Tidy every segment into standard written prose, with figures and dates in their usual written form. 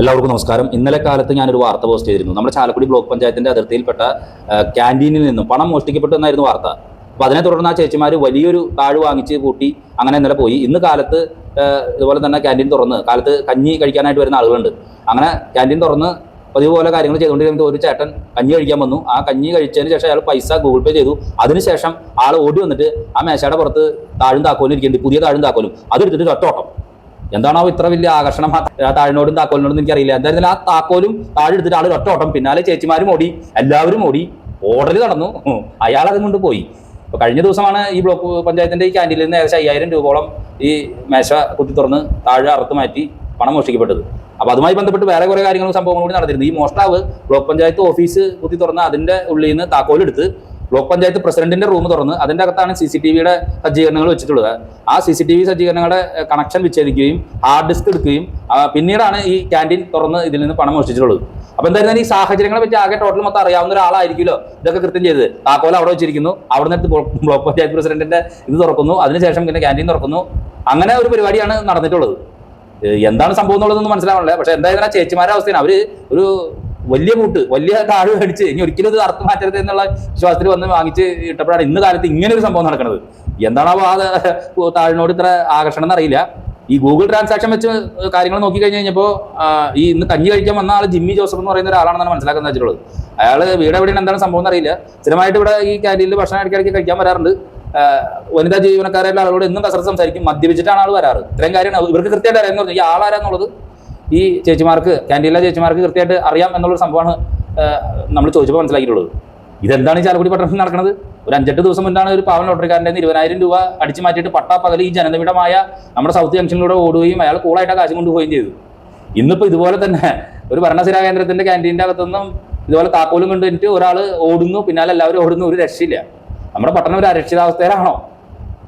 എല്ലാവർക്കും നമസ്കാരം. ഇന്നലെ കാലത്ത് ഞാനൊരു വാർത്ത പോസ്റ്റ് ചെയ്തിരുന്നു. നമ്മുടെ ചാലക്കുടി ബ്ലോക്ക് പഞ്ചായത്തിന്റെ അതിർത്തിയിൽപ്പെട്ട ക്യാൻറ്റീനിൽ നിന്നും പണം മോഷ്ടിക്കപ്പെട്ടു എന്നായിരുന്നു വാർത്ത. അപ്പോൾ അതിനെ തുടർന്ന് ആ ചേച്ചിമാർ വലിയൊരു താഴ് വാങ്ങിച്ച് കൂട്ടി അങ്ങനെ ഇന്നലെ പോയി. ഇന്ന് കാലത്ത് ഇതുപോലെ തന്നെ ക്യാൻറ്റീൻ തുറന്ന് കാലത്ത് കഞ്ഞി കഴിക്കാനായിട്ട് വരുന്ന ആളുകളുണ്ട്. അങ്ങനെ ക്യാൻറ്റീൻ തുറന്ന് പതിവ് പോലെ കാര്യങ്ങൾ ചെയ്തുകൊണ്ടിരിക്കുന്നത് ഒരു ചേട്ടൻ കഞ്ഞി കഴിക്കാൻ വന്നു. ആ കഞ്ഞി കഴിച്ചതിന് ശേഷം അയാൾ പൈസ ഗൂഗിൾ പേ ചെയ്തു. അതിനുശേഷം ആൾ ഓടി വന്നിട്ട് ആ മേശയുടെ പുറത്ത് താഴും താക്കോലും ഇരിക്കുന്നുണ്ട്, പുതിയ താഴും താക്കോലും. അതെടുത്തിട്ട് ഒറ്റോട്ടം. എന്താണോ ഇത്ര വലിയ ആകർഷണം ആ താഴിനോടും താക്കോലിനോടും എനിക്കറിയില്ല. എന്തായാലും ആ താക്കോലും താഴെ എടുത്തിട്ട് ആൾ ഒറ്റോട്ടം. പിന്നാലെ ചേച്ചിമാരും ഓടി, എല്ലാവരും ഓടി, ഓർഡർ നടന്നു. അയാൾ അതും കൊണ്ട് പോയി. അപ്പോൾ കഴിഞ്ഞ ദിവസമാണ് ഈ ബ്ലോക്ക് പഞ്ചായത്തിന്റെ ഈ ക്യാൻറ്റീനിൽ നിന്ന് ഏകദേശം 5000 രൂപയോളം ഈ മേശ കുത്തി തുറന്ന് താഴെ അറുത്ത് മാറ്റി പണം മോഷ്ടിക്കപ്പെട്ടത്. അപ്പോൾ അതുമായി ബന്ധപ്പെട്ട് വേറെ കുറേ കാര്യങ്ങളും സംഭവങ്ങളും കൂടി നടന്നിരുന്നു. ഈ മോഷ്ടാവ് ബ്ലോക്ക് പഞ്ചായത്ത് ഓഫീസ് കുത്തി തുറന്ന് അതിന്റെ ഉള്ളിൽ നിന്ന് താക്കോലെടുത്ത് ബ്ലോക്ക് പഞ്ചായത്ത് പ്രസിഡന്റിന്റെ റൂം തുറന്ന് അതിന്റെ അകത്താണ് CCTVയുടെ സജ്ജീകരണങ്ങൾ വെച്ചിട്ടുള്ളത്. ആ CCTV സജ്ജീകരണങ്ങളുടെ കണക്ഷൻ വിച്ഛേദിക്കുകയും ഹാർഡ് ഡിസ്ക് എടുക്കുകയും പിന്നീടാണ് ഈ ക്യാൻറ്റീൻ തുറന്ന് ഇതിൽ നിന്ന് പണം മോഷ്ടിച്ചിട്ടുള്ളത്. അപ്പോൾ എന്തായാലും ഈ സാഹചര്യങ്ങളെ പറ്റി ആകെ ടോട്ടൽ മൊത്തം അറിയാവുന്ന ഒരാളായിരിക്കുമല്ലോ ഇതൊക്കെ കൃത്യം ചെയ്തത്. താക്കോൽ അവിടെ വെച്ചിരിക്കുന്നു, അവിടെ നിന്ന് ബ്ലോക്ക് പഞ്ചായത്ത് പ്രസിഡന്റിന്റെ ഇത് തുറക്കുന്നു, അതിനുശേഷം പിന്നെ ക്യാൻറ്റീൻ തുറക്കുന്നു. അങ്ങനെ ഒരു പരിപാടിയാണ് നടന്നിട്ടുള്ളത്. എന്താണ് സംഭവം എന്നുള്ളതൊന്നും മനസ്സിലാവണില്ല. പക്ഷെ എന്തായാലും ആ ചേച്ചിമാരുടെ അവസ്ഥയാണ്. അവര് ഒരു വലിയ കൂട്ട് വലിയ താഴ് മേടിച്ച് ഇനി ഒരിക്കലും ഇത് അർത്ഥം മാറ്റരുത് എന്നുള്ള വിശ്വാസത്തിൽ വന്ന് വാങ്ങിച്ച് ഇട്ടപ്പോഴാണ് ഇന്ന് കാലത്ത് ഇങ്ങനെ ഒരു സംഭവം നടക്കുന്നത്. എന്താണോ ആ താഴിനോട് ഇത്ര ആകർഷണം എന്നറിയില്ല. ഈ ഗൂഗിൾ ട്രാൻസാക്ഷൻ വെച്ച് കാര്യങ്ങൾ നോക്കിക്കഴിഞ്ഞ് കഴിഞ്ഞപ്പോൾ ഈ ഇന്ന് കഞ്ഞി കഴിക്കാൻ വന്ന ആൾ ജിമ്മി ജോസഫ് എന്ന് പറയുന്ന ഒരാളാണെന്നാണ് മനസ്സിലാക്കുന്നത് വെച്ചിട്ടുള്ളത്. അയാൾ വീട് എവിടെയാണ് എന്താണ് സംഭവം എന്നറിയില്ല. സ്ഥിരമായിട്ട് ഇവിടെ ഈ ക്യാൻറ്റീനിൽ ഭക്ഷണം ഇടയ്ക്കിടയ്ക്ക് കഴിക്കാൻ വരാറുണ്ട്. വനിതാ ജീവനക്കാരായിട്ടുള്ള ആളോട് എന്നും കസരത്ത് സംസാരിക്കും. മദ്യപിച്ചിട്ടാണ് ആൾ വരാറ്. ഇത്രയും കാര്യമാണ് ഇവർക്ക് കൃത്യമായിട്ട് അറിയാമെന്ന് പറഞ്ഞു. ഈ ആളാരാന്നുള്ളത് ഈ ചേച്ചിമാർക്ക്, ക്യാൻറ്റീനിലെ ചേച്ചിമാർക്ക് കൃത്യമായിട്ട് അറിയാം എന്നുള്ളൊരു സംഭവമാണ് നമ്മൾ ചോദിച്ചപ്പോൾ മനസ്സിലാക്കിയിട്ടുള്ളത്. ഇതെന്താണ് ഈ ചാലക്കുടി പട്ടണത്തിൽ നടക്കുന്നത്? ഒരു 5-8 ദിവസം മുന്നാണ് ഒരു പാവൻ ലോട്ടറിക്കാരൻ്റെ 20,000 രൂപ അടിച്ചു മാറ്റിയിട്ട് പട്ടാപ്പകൽ ഈ ജനനിബിഡമായ നമ്മുടെ സൗത്ത് ജംഗ്ഷനിലൂടെ ഓടുകയും അയാൾ കൂളായിട്ട് ആ കാശ് കൊണ്ടുപോവുകയും ചെയ്തു. ഇന്നിപ്പോൾ ഇതുപോലെ തന്നെ ഒരു ഭരണസിരാ കേന്ദ്രത്തിന്റെ ക്യാൻറ്റീൻ്റെ അകത്തുനിന്നും ഇതുപോലെ താക്കോലും കൊണ്ടിട്ട് ഒരാൾ ഓടുന്നു, പിന്നാലെ എല്ലാവരും ഓടുന്നു. ഒരു രക്ഷയില്ല. നമ്മുടെ പട്ടണം ഒരു അരക്ഷിതാവസ്ഥയിലാണോ?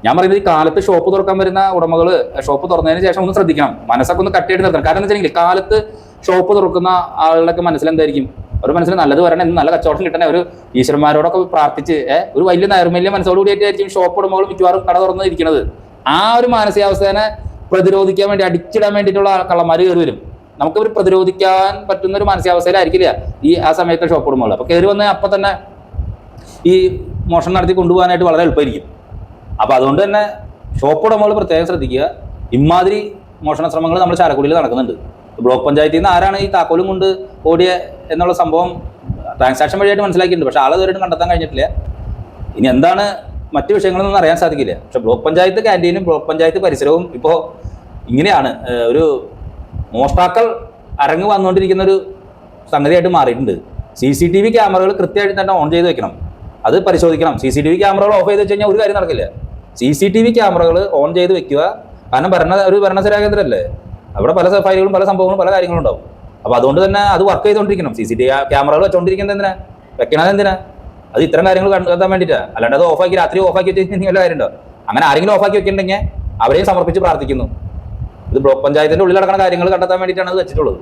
ഞാൻ പറയുന്നത് ഈ കാലത്ത് ഷോപ്പ് തുറക്കാൻ വരുന്ന ഉടമകൾ ഷോപ്പ് തുറന്നതിന് ശേഷം ഒന്ന് ശ്രദ്ധിക്കണം. മനസ്സൊക്കെ ഒന്ന് കട്ടിയായിട്ട് നിർത്തണം. കാരണം എന്താ വെച്ചിട്ടുണ്ടെങ്കിൽ കാലത്ത് ഷോപ്പ് തുറക്കുന്ന ആളുകളൊക്കെ മനസ്സിലെന്തായിരിക്കും? ഒരു മനസ്സിൽ നല്ലത് വരണം, എന്ന് നല്ല കച്ചവടം കിട്ടണേ, ഒരു ഈശ്വരന്മാരോടൊക്കെ പ്രാർത്ഥിച്ച് ഒരു വലിയ നൈർമല്യ മനസ്സോട് കൂടിയായിട്ടായിരിക്കും ഷോപ്പ് ഉടമകൾ മിക്കവാറും കട തുറന്നിരിക്കുന്നത്. ആ ഒരു മാനസികാവസ്ഥയെ പ്രതിരോധിക്കാൻ വേണ്ടി അടിച്ചിടാൻ വേണ്ടിയിട്ടുള്ള കള്ളന്മാർ കയറി വരും. നമുക്ക് ഒരു പ്രതിരോധിക്കാൻ പറ്റുന്ന ഒരു മാനസികാവസ്ഥയിലായിരിക്കില്ല ആ സമയത്തെ ഷോപ്പ് ഉടമകൾ. അപ്പോൾ കയറി വന്ന് അപ്പം തന്നെ ഈ മോഷണം നടത്തി കൊണ്ടുപോകാനായിട്ട് വളരെ എളുപ്പമായിരിക്കും. അപ്പോൾ അതുകൊണ്ട് തന്നെ ഷോപ്പ് ഉടമകൾ പ്രത്യേകം ശ്രദ്ധിക്കുക. ഇമാതിരി മോഷണ ശ്രമങ്ങൾ നമ്മുടെ ചാലക്കുടിയിൽ നടക്കുന്നുണ്ട്. ബ്ലോക്ക് പഞ്ചായത്തിൽ നിന്ന് ആരാണ് ഈ താക്കോലും കൊണ്ട് ഓടിയ എന്നുള്ള സംഭവം ട്രാൻസാക്ഷൻ വഴിയായിട്ട് മനസ്സിലാക്കിയിട്ടുണ്ട്. പക്ഷേ ആളതുവരെയായിട്ടും കണ്ടെത്താൻ കഴിഞ്ഞിട്ടില്ല. ഇനി എന്താണ് മറ്റു വിഷയങ്ങളൊന്നും അറിയാൻ സാധിക്കില്ല. പക്ഷേ ബ്ലോക്ക് പഞ്ചായത്ത് ക്യാൻറ്റീനും ബ്ലോക്ക് പഞ്ചായത്ത് പരിസരവും ഇപ്പോൾ ഇങ്ങനെയാണ്. ഒരു മോഷ്ടാക്കൾ അരങ്ങ് വന്നുകൊണ്ടിരിക്കുന്ന ഒരു സംഗതിയായിട്ട് മാറിയിട്ടുണ്ട്. CCTV ക്യാമറകൾ കൃത്യമായിട്ട് തന്നെ ഓൺ ചെയ്ത് വെക്കണം. അത് പരിശോധിക്കണം. CCTV ക്യാമറകൾ ഓഫ് ചെയ്ത് വെച്ച് കഴിഞ്ഞാൽ ഒരു കാര്യം നടക്കില്ല. CCTV ക്യാമറകൾ ഓൺ ചെയ്ത് വെക്കുക. കാരണം ഒരു ഭരണസിരാ കേന്ദ്രമല്ലേ, അവിടെ പല ഫയലുകളും പല സംഭവങ്ങളും പല കാര്യങ്ങളും ഉണ്ടാവും. അപ്പോൾ അതുകൊണ്ട് തന്നെ അത് വർക്ക് ചെയ്തുകൊണ്ടിരിക്കണം. CCTV ക്യാമറകൾ വെച്ചുകൊണ്ടിരിക്കുന്നത് എന്തിനാ, വെക്കണത് എന്തിനാ? അത് ഇത്തരം കാര്യങ്ങൾ കണ്ടെത്താൻ വേണ്ടിയിട്ടാണ്. അല്ലാണ്ട് അത് ഓഫാക്കി രാത്രി ഓഫാക്കി വെച്ചിട്ടുണ്ടെങ്കിൽ വല്ല കാര്യമുണ്ടോ? അങ്ങനെ ആരെങ്കിലും ഓഫാക്കി വെക്കുന്നുണ്ടെങ്കിൽ അവരെയും സമർപ്പിച്ച് പ്രാർത്ഥിക്കുന്നു. ഇത് ബ്ലോക്ക് പഞ്ചായത്തിന്റെ ഉള്ളിൽ നടക്കുന്ന കാര്യങ്ങൾ കണ്ടെത്താൻ വേണ്ടിയിട്ടാണ് അത് വെച്ചിട്ടുള്ളത്.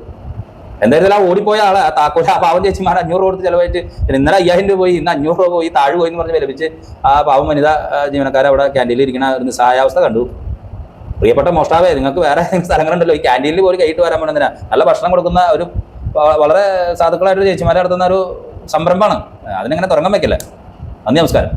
എന്തായാലും ആ ഓടിപ്പോയ ആളെ ആ താക്കോൽ ആ പാവം ചേച്ചിമാർ 500 കൊടുത്ത് ചിലവായിട്ട് ഇന്നലെ 5000 രൂപ പോയി, ഇന്ന് 500 രൂപ പോയി, താഴ് പോയി എന്ന് പറഞ്ഞ് വിലപിച്ച് ആ പാവം വനിതാ ജീവനക്കാരെ അവിടെ ക്യാൻറ്റീനിൽ ഇരിക്കുന്ന ഒരു നിസ്സഹായാവസ്ഥ കണ്ടു. പ്രിയപ്പെട്ട മോഷ്ടാവേ, നിങ്ങൾക്ക് വേറെ സ്ഥലങ്ങളുണ്ടല്ലോ, ഈ ക്യാൻറ്റീനിൽ പോലും കൈയിട്ട് വരാൻ വേണമെന്നില്ല. നല്ല ഭക്ഷണം കൊടുക്കുന്ന ഒരു വളരെ സാധുക്കളായിട്ടൊരു ചേച്ചിമാരെ നടത്തുന്ന ഒരു സംരംഭമാണ്. അതിനെങ്ങനെ തുടങ്ങാൻ വെക്കില്ല. നന്ദി, നമസ്കാരം.